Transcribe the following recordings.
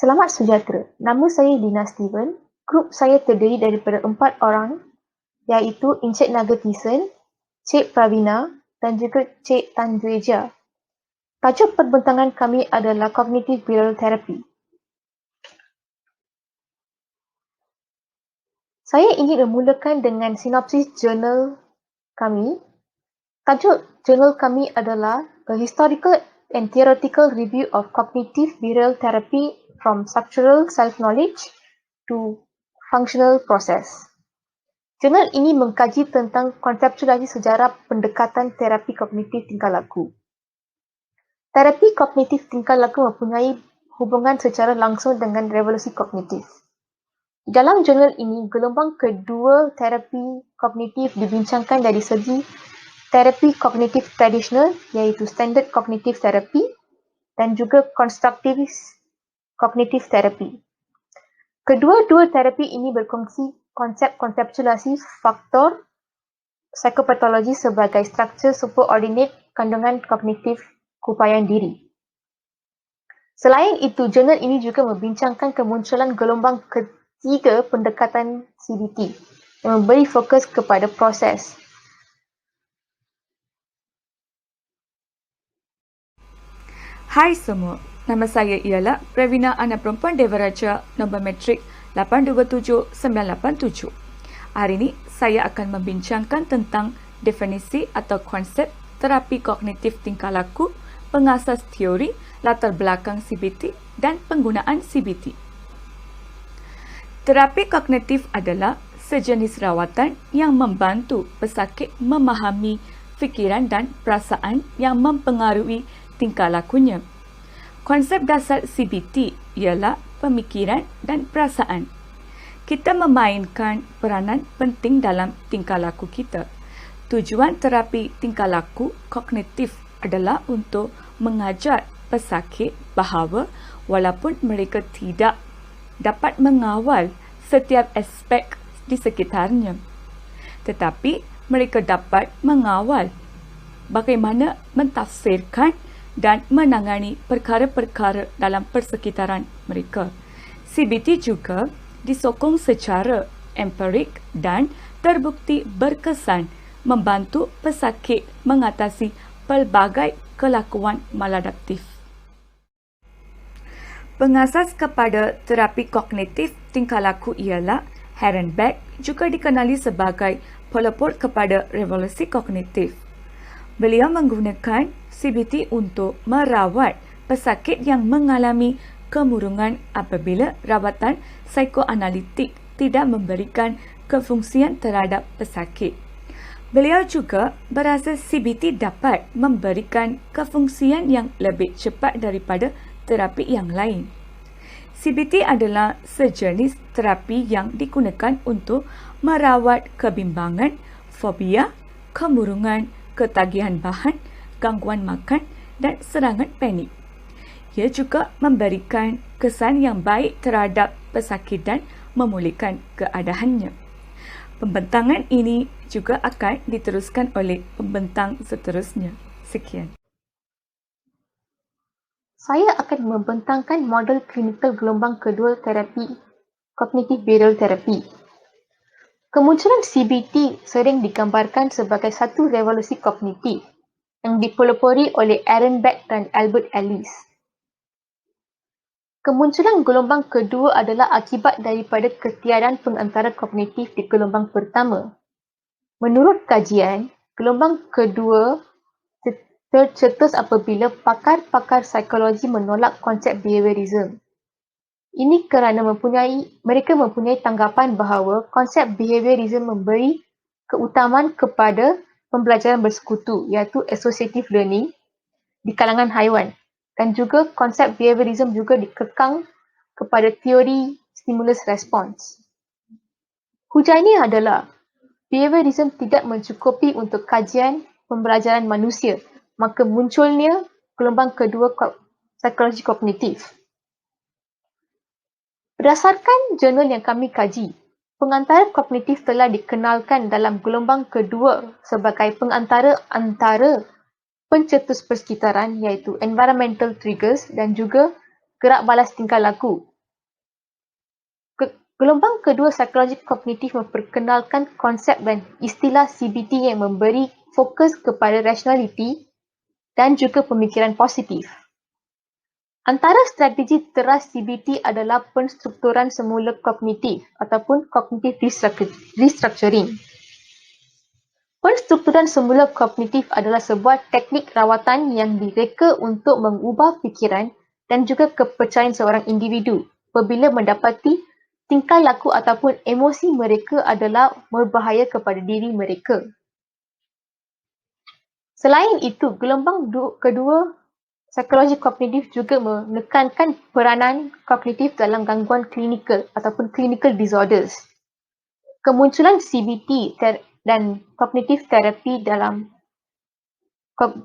Selamat sejahtera. Nama saya Dina Steven. Grup saya terdiri daripada 4 orang, iaitu Encik Nagatisan, Cik Pravina dan juga Cik Tan Dweja. Tajuk perbentangan kami adalah Cognitive Behavioral Therapy. Saya ingin memulakan dengan sinopsis jurnal kami. Tajuk jurnal kami adalah A Historical and Theoretical Review of Cognitive Behavioral Therapy from Structural Self-Knowledge to Functional Process. Jurnal ini mengkaji tentang konseptualisasi sejarah pendekatan terapi kognitif tingkah laku. Terapi kognitif tingkah laku mempunyai hubungan secara langsung dengan revolusi kognitif. Dalam jurnal ini, gelombang kedua terapi kognitif dibincangkan dari segi terapi kognitif tradisional, iaitu Standard Cognitive Therapy, dan juga Constructivist Cognitive Therapy. Kedua-dua terapi ini berkongsi konsep konseptualisasi faktor psikopatologi sebagai struktur superordinate kandungan kognitif keupayaan diri. Selain itu, jurnal ini juga membincangkan kemunculan gelombang ketiga pendekatan CBT yang memberi fokus kepada proses. Hai semua, nama saya ialah Pravina Anak Perempuan Devaraja, nombor metrik 827987. Hari ini saya akan membincangkan tentang definisi atau konsep terapi kognitif tingkah laku, pengasas teori, latar belakang CBT dan penggunaan CBT. Terapi kognitif adalah sejenis rawatan yang membantu pesakit memahami fikiran dan perasaan yang mempengaruhi tingkah lakunya. Konsep dasar CBT ialah pemikiran dan perasaan. Kita memainkan peranan penting dalam tingkah laku kita. Tujuan terapi tingkah laku kognitif adalah untuk mengajar pesakit bahawa walaupun mereka tidak dapat mengawal setiap aspek di sekitarnya, tetapi mereka dapat mengawal bagaimana mentafsirkan dan menangani perkara-perkara dalam persekitaran mereka. CBT juga disokong secara empirik dan terbukti berkesan membantu pesakit mengatasi pelbagai kelakuan maladaptif. Pengasas kepada terapi kognitif tingkah laku ialah Herrenberg, juga dikenali sebagai pelopor kepada revolusi kognitif. Beliau menggunakan CBT untuk merawat pesakit yang mengalami kemurungan apabila rawatan psikoanalitik tidak memberikan kefungsian terhadap pesakit. Beliau juga berasa CBT dapat memberikan kefungsian yang lebih cepat daripada terapi yang lain. CBT adalah sejenis terapi yang digunakan untuk merawat kebimbangan, fobia, kemurungan, ketagihan bahan, gangguan makan dan serangan panik. Ia juga memberikan kesan yang baik terhadap pesakit dan memulihkan keadaannya. Pembentangan ini juga akan diteruskan oleh pembentang seterusnya. Sekian. Saya akan membentangkan model klinikal gelombang kedua terapi Cognitive Behavioral Therapy. Kemunculan CBT sering digambarkan sebagai satu revolusi kognitif yang dipelopori oleh Ehrenberg dan Albert Ellis. Kemunculan gelombang kedua adalah akibat daripada ketiadaan pengantara kognitif di gelombang pertama. Menurut kajian, gelombang kedua tercetus apabila pakar-pakar psikologi menolak konsep behaviorism. Ini kerana mereka mempunyai tanggapan bahawa konsep behaviorism memberi keutamaan kepada pembelajaran bersekutu, iaitu associative learning di kalangan haiwan, dan juga konsep behaviorism juga dikekang kepada teori stimulus response. Hujannya adalah behaviorism tidak mencukupi untuk kajian pembelajaran manusia, maka munculnya gelombang kedua psikologi kognitif. Berdasarkan jurnal yang kami kaji, pengantara kognitif telah dikenalkan dalam gelombang kedua sebagai pengantara antara pencetus persekitaran, iaitu environmental triggers dan juga gerak balas tingkah laku, Gelombang kedua psikologi kognitif memperkenalkan konsep dan istilah CBT yang memberi fokus kepada rasionaliti dan juga pemikiran positif. Antara strategi teras CBT adalah penstrukturan semula kognitif ataupun cognitive restructuring. Penstrukturan semula kognitif adalah sebuah teknik rawatan yang direka untuk mengubah fikiran dan juga kepercayaan seorang individu apabila mendapati tingkah laku ataupun emosi mereka adalah berbahaya kepada diri mereka. Selain itu, gelombang kedua psikologi kognitif juga menekankan peranan kognitif dalam gangguan klinikal ataupun clinical disorders. Kemunculan CBT dan kognitif terapi dalam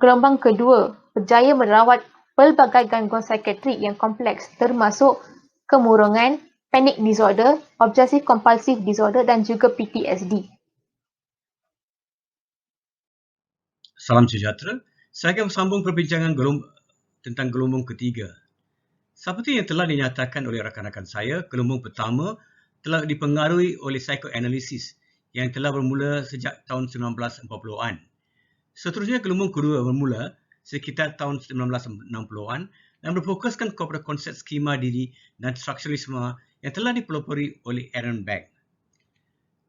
gelombang kedua berjaya merawat pelbagai gangguan psikiatrik yang kompleks termasuk kemurungan, panic disorder, obsessive compulsive disorder dan juga PTSD. Salam sejahtera. Saya akan sambung perbincangan tentang gelombang ketiga. Seperti yang telah dinyatakan oleh rakan-rakan saya, gelombang pertama telah dipengaruhi oleh psychoanalysis yang telah bermula sejak tahun 1940-an. Seterusnya, gelombang kedua bermula sekitar tahun 1960-an dan berfokuskan kepada konsep skema diri dan strukturalisme yang telah dipelopori oleh Aaron Beck.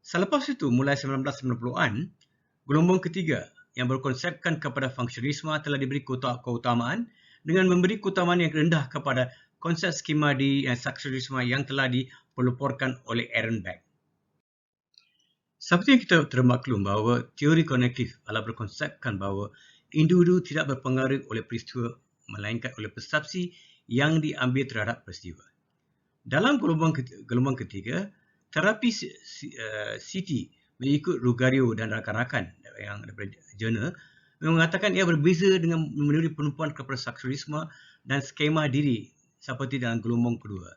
Selepas itu, mulai 1990-an, gelombang ketiga yang berkonsepkan kepada fungsionalisme telah diberi keutamaan dengan memberi keutamaan yang rendah kepada konsep skema diri dan strukturalisme yang telah dipeloporkan oleh Aaron Beck. Seperti yang kita termaklum bahawa teori kognitif adalah berkonsepkan bahawa individu tidak berpengaruh oleh peristiwa melainkan oleh persepsi yang diambil terhadap peristiwa. Dalam gelombang ketiga, terapi CT mengikut Ruggiero dan rakan-rakan yang daripada jurnal mengatakan ia berbeza dengan memberi penumpuan kepada strukturalisme dan skema diri seperti dalam gelombang kedua.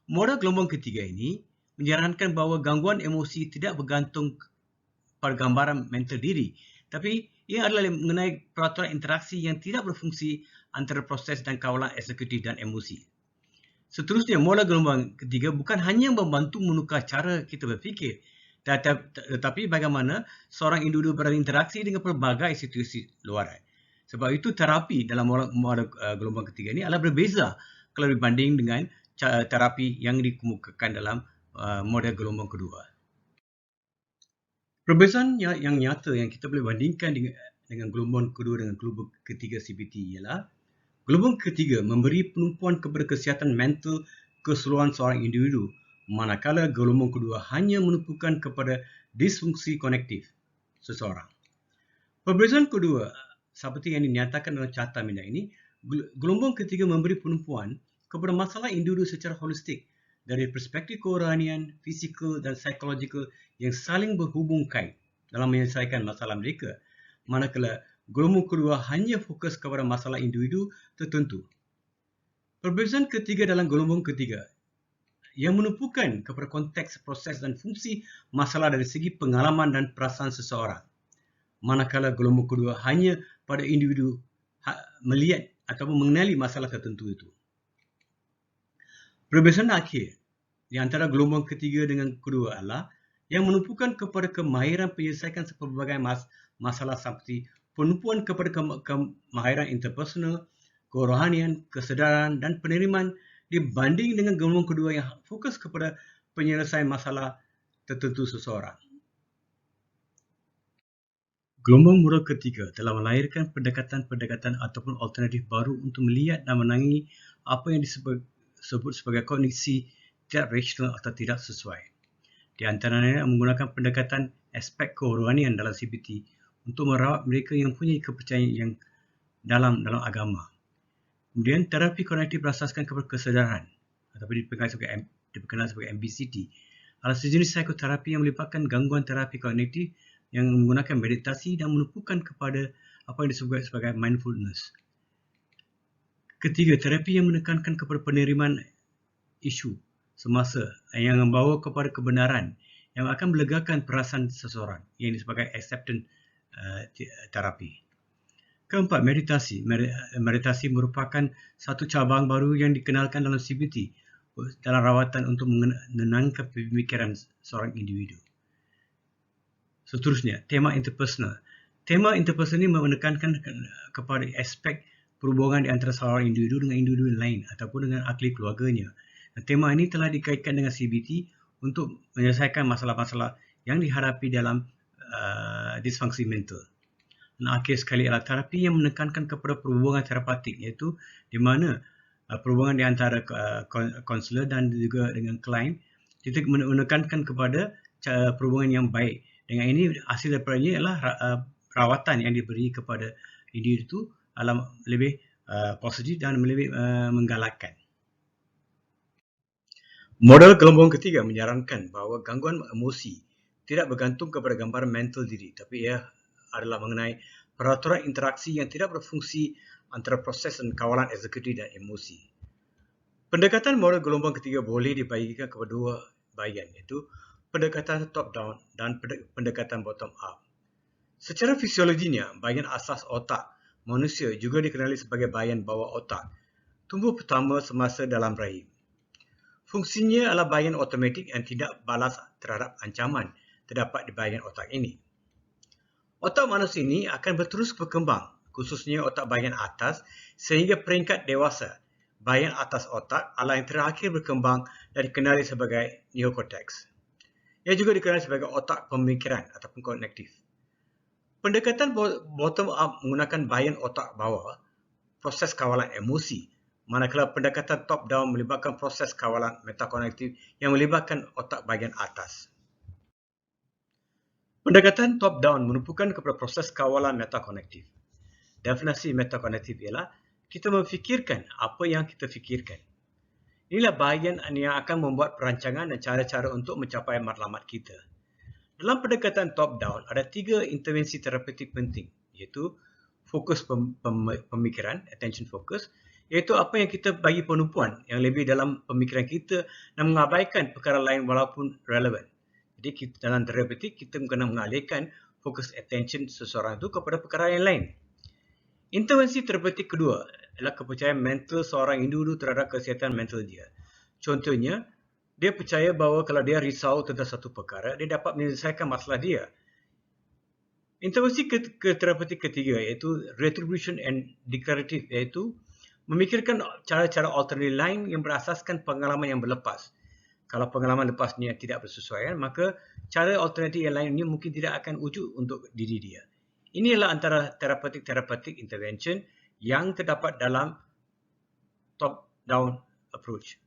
Model gelombang ketiga ini menyarankan bahawa gangguan emosi tidak bergantung pada gambaran mental diri, tapi ia adalah mengenai peraturan interaksi yang tidak berfungsi antara proses dan kawalan eksekutif dan emosi. Seterusnya, model gelombang ketiga bukan hanya membantu menukar cara kita berfikir, tetapi bagaimana seorang individu berinteraksi dengan pelbagai situasi luaran. Sebab itu terapi dalam model gelombang ketiga ini adalah berbeza kalau dibanding dengan terapi yang dikemukakan dalam model gelombang kedua. Perbezaan yang nyata yang kita boleh bandingkan dengan gelombang kedua dengan gelombang ketiga CBT ialah gelombang ketiga memberi penumpuan kepada kesihatan mental keseluruhan seorang individu, manakala gelombang kedua hanya menumpukan kepada disfungsi kognitif seseorang. Perbezaan kedua, seperti yang dinyatakan dalam carta minda ini, gelombang ketiga memberi penumpuan kepada masalah individu secara holistik dari perspektif kerohanian, fizikal dan psikologikal yang saling berhubung kait dalam menyelesaikan masalah mereka, manakala gelombang kedua hanya fokus kepada masalah individu tertentu. Perbezaan ketiga dalam gelombang ketiga yang menumpukan kepada konteks, proses dan fungsi masalah dari segi pengalaman dan perasaan seseorang, manakala gelombang kedua hanya pada individu melihat ataupun mengenali masalah tertentu itu. Perbezaan akhir di antara gelombang ketiga dengan kedua adalah yang menumpukan kepada kemahiran penyelesaian pelbagai masalah seperti penumpuan kepada kemahiran interpersonal, kerohanian, kesedaran dan penerimaan dibanding dengan gelombang kedua yang fokus kepada penyelesaian masalah tertentu seseorang. Gelombang model ketiga telah melahirkan pendekatan-pendekatan ataupun alternatif baru untuk melihat dan menangani apa yang disebut sebagai kognisi tidak rasional atau tidak sesuai. Di antaranya menggunakan pendekatan aspek kerohanian dalam CBT untuk merawat mereka yang punya kepercayaan yang dalam agama. Kemudian terapi kognitif berasaskan kepada kesedaran ataupun dikenal sebagai MBCT adalah sejenis psikoterapi yang melibatkan gangguan terapi kognitif yang menggunakan meditasi dan menumpukan kepada apa yang disebut sebagai mindfulness. Ketiga, terapi yang menekankan kepada penerimaan isu semasa yang membawa kepada kebenaran yang akan melegakan perasaan seseorang yang sebagai acceptance terapi. Keempat, meditasi. Meditasi merupakan satu cabang baru yang dikenalkan dalam CBT dalam rawatan untuk menenangkan pemikiran seorang individu. Seterusnya, tema interpersonal. Tema interpersonal ini menekankan kepada aspek perhubungan di antara seorang individu dengan individu lain ataupun dengan ahli keluarganya. Dan tema ini telah dikaitkan dengan CBT untuk menyelesaikan masalah-masalah yang dihadapi dalam disfungsi mental. Dan akhir sekali adalah terapi yang menekankan kepada perhubungan terapeutik, iaitu di mana perhubungan di antara konselor dan juga dengan klien, kita menekankan kepada perhubungan yang baik. Dengan ini, hasil daripadanya ialah rawatan yang diberi kepada individu itu lebih positif dan lebih menggalakkan. Model gelombang ketiga menyarankan bahawa gangguan emosi tidak bergantung kepada gambaran mental diri, tapi ia adalah mengenai peraturan interaksi yang tidak berfungsi antara proses dan kawalan eksekutif dan emosi. Pendekatan model gelombang ketiga boleh dibagikan kepada dua bahagian, iaitu pendekatan top-down dan pendekatan bottom-up. Secara fisiologinya, bahagian asas otak manusia juga dikenali sebagai bahagian bawah otak, tumbuh pertama semasa dalam rahim. Fungsinya adalah bahagian automatik yang tidak balas terhadap ancaman terdapat di bahagian otak ini. Otak manusia ini akan terus berkembang, khususnya otak bahagian atas, sehingga peringkat dewasa. Bahagian atas otak adalah yang terakhir berkembang dan dikenali sebagai neokorteks. Ia juga dikenali sebagai otak pemikiran ataupun kognitif. Pendekatan bottom-up menggunakan bahagian otak bawah, proses kawalan emosi, manakala pendekatan top-down melibatkan proses kawalan metakognitif yang melibatkan otak bahagian atas. Pendekatan top-down menumpukan kepada proses kawalan metakognitif. Definisi metakognitif ialah kita memfikirkan apa yang kita fikirkan. Inilah bahagian yang akan membuat perancangan dan cara-cara untuk mencapai matlamat kita. Dalam pendekatan top-down, ada 3 intervensi terapeutik penting, iaitu fokus pemikiran, attention focus, iaitu apa yang kita bagi penumpuan yang lebih dalam pemikiran kita dan mengabaikan perkara lain walaupun relevan. Jadi dalam terapeutik, kita kena mengalihkan fokus attention seseorang itu kepada perkara yang lain. Intervensi terapeutik kedua adalah kepercayaan mental seorang individu terhadap kesihatan mental dia. Contohnya, dia percaya bahawa kalau dia risau tentang satu perkara, dia dapat menyelesaikan masalah dia. Intervensi terapeutik ketiga iaitu retribution and declarative, iaitu memikirkan cara-cara alternatif lain yang berasaskan pengalaman yang berlepas. Kalau pengalaman lepasnya tidak bersesuaian, maka cara alternatif yang lain ini mungkin tidak akan wujud untuk diri dia. Inilah antara terapeutik intervention yang terdapat dalam top-down approach.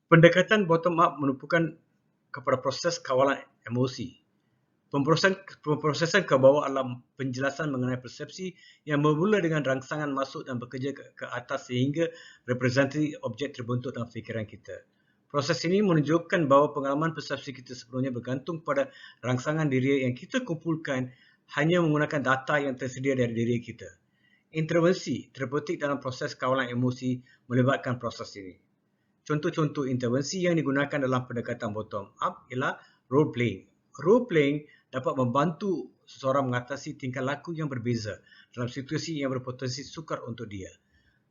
Pendekatan bottom-up menumpukan kepada proses kawalan emosi. Pemprosesan ke bawah adalah penjelasan mengenai persepsi yang bermula dengan rangsangan masuk dan bekerja ke atas sehingga representasi objek terbentuk dalam fikiran kita. Proses ini menunjukkan bahawa pengalaman persepsi kita sebelumnya bergantung pada rangsangan diri yang kita kumpulkan hanya menggunakan data yang tersedia dari diri kita. Intervensi terapeutik dalam proses kawalan emosi melibatkan proses ini. Contoh-contoh intervensi yang digunakan dalam pendekatan bottom-up ialah role-playing. Role-playing dapat membantu seseorang mengatasi tingkah laku yang berbeza dalam situasi yang berpotensi sukar untuk dia,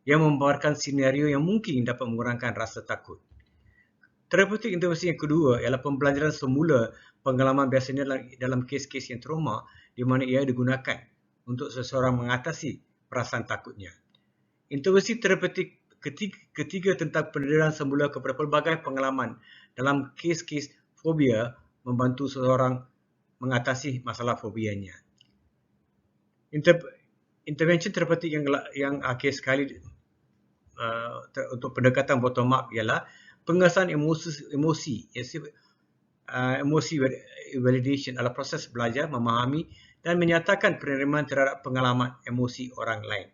yang membawarkan senario yang mungkin dapat mengurangkan rasa takut. Terapeutik intervensi yang kedua ialah pembelajaran semula pengalaman biasanya dalam kes-kes yang trauma di mana ia digunakan untuk seseorang mengatasi perasaan takutnya. Intervensi terapeutik ketiga tentang pendedahan semula kepada pelbagai pengalaman dalam kes-kes fobia membantu seseorang mengatasi masalah fobianya. Intervensi terapeutik yang akhir sekali untuk pendekatan bottom-up ialah pengesahan emosi validation adalah proses belajar, memahami dan menyatakan penerimaan terhadap pengalaman emosi orang lain.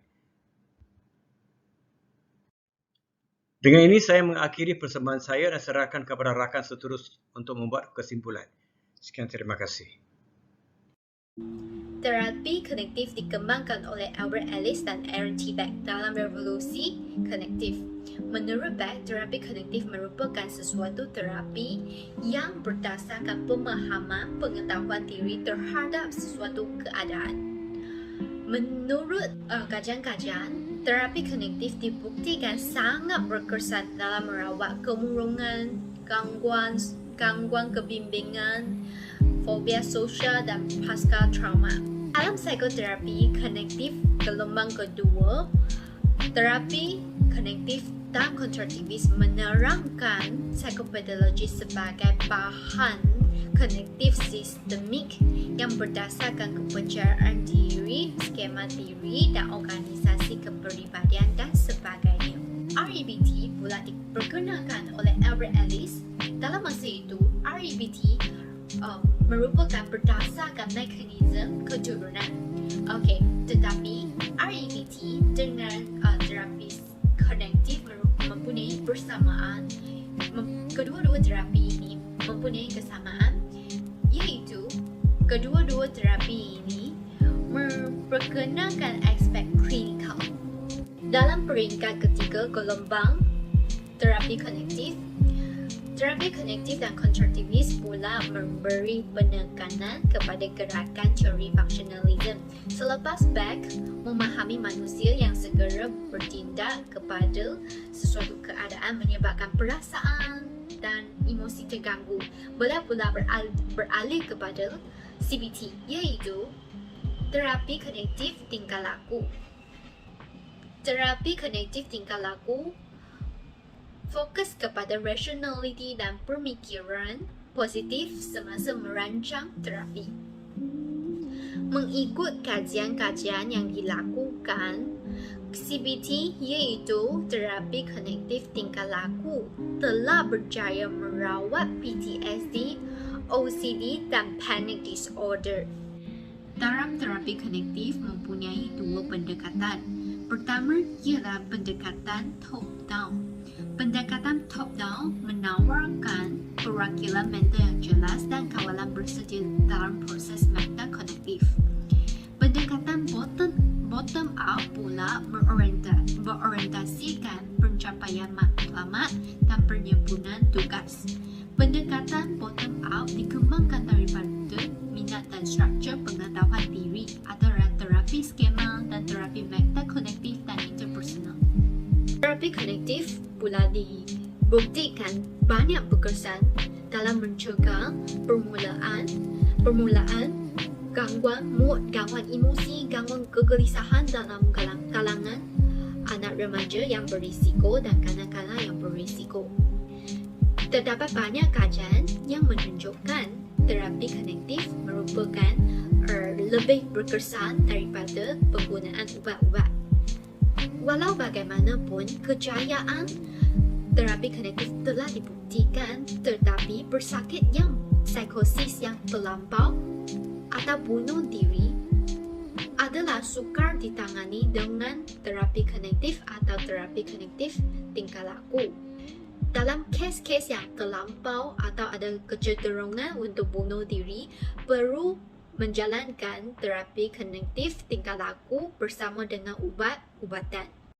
Dengan ini saya mengakhiri persembahan saya dan serahkan kepada rakan seterus untuk membuat kesimpulan. Sekian, terima kasih. Terapi kognitif dikembangkan oleh Albert Ellis dan Aaron T. Beck dalam revolusi kognitif. Menurut Beck, terapi kognitif merupakan sesuatu terapi yang berdasarkan pemahaman pengetahuan diri terhadap sesuatu keadaan. Menurut kajian-kajian, Terapi kognitif dibuktikan sangat berkesan dalam merawat kemurungan, gangguan kebimbingan, fobia sosial dan pasca trauma. Dalam psikoterapi kognitif gelombang kedua, terapi kognitif dan konstruktivis menerangkan psikopatologi sebagai bahan kognitif sistemik yang berdasarkan kepercayaan diri, skema diri dan organisasi kepribadian dan sebagainya. REBT pula diperkenalkan oleh Albert Ellis. Dalam masa itu, REBT merupakan berdasarkan mekanisme keturunan. Tetapi REBT dengan terapi kognitif mempunyai persamaan. Kedua-dua terapi ini mempunyai kesamaan, iaitu kedua-dua terapi ini memperkenalkan aspek klinikal. Dalam peringkat ketiga gelombang terapi kognitif dan konstruktivis pula memberi penekanan kepada gerakan teori funksionalisme. Selepas Beck memahami manusia yang segera bertindak kepada sesuatu keadaan menyebabkan perasaan dan emosi terganggu, beliau pula beralih kepada CBT, iaitu terapi kognitif tingkah laku. Terapi kognitif tingkah laku fokus kepada rationality dan pemikiran positif semasa merancang terapi. Mengikut kajian-kajian yang dilakukan, CBT iaitu terapi kognitif tingkah laku telah berjaya merawat PTSD, OCD dan panic disorder. Dalam terapi kognitif mempunyai dua pendekatan. Pertama ialah pendekatan top-down. Pendekatan top-down menawarkan perwakilan mental yang jelas dan kawalan bersedia dalam proses metakognitif. Pendekatan bottom-up pula berorientasikan pencapaian matlamat dan penyempurnaan tugas. Pendekatan bottom-up dikembangkan daripada minat dan struktur pengetahuan diri antara terapi skema dan terapi metakognitif dan interpersonal. Terapi kognitif pula dibuktikan banyak berkesan dalam mencegah permulaan gangguan mood, gangguan emosi, gangguan kegelisahan dalam kalangan anak remaja yang berisiko dan kanak-kanak yang berisiko. Terdapat banyak kajian yang menunjukkan terapi kognitif merupakan lebih berkesan daripada penggunaan ubat-ubat. Walau bagaimanapun, kejayaan terapi kognitif telah dibuktikan, tetapi pesakit yang psikosis yang terlampau atau bunuh diri adalah sukar ditangani dengan terapi kognitif atau terapi kognitif tingkah laku. Dalam kes-kes yang terlampau atau ada kecenderungan untuk bunuh diri, perlu menjalankan terapi kognitif tingkah laku bersama dengan ubat-ubatan.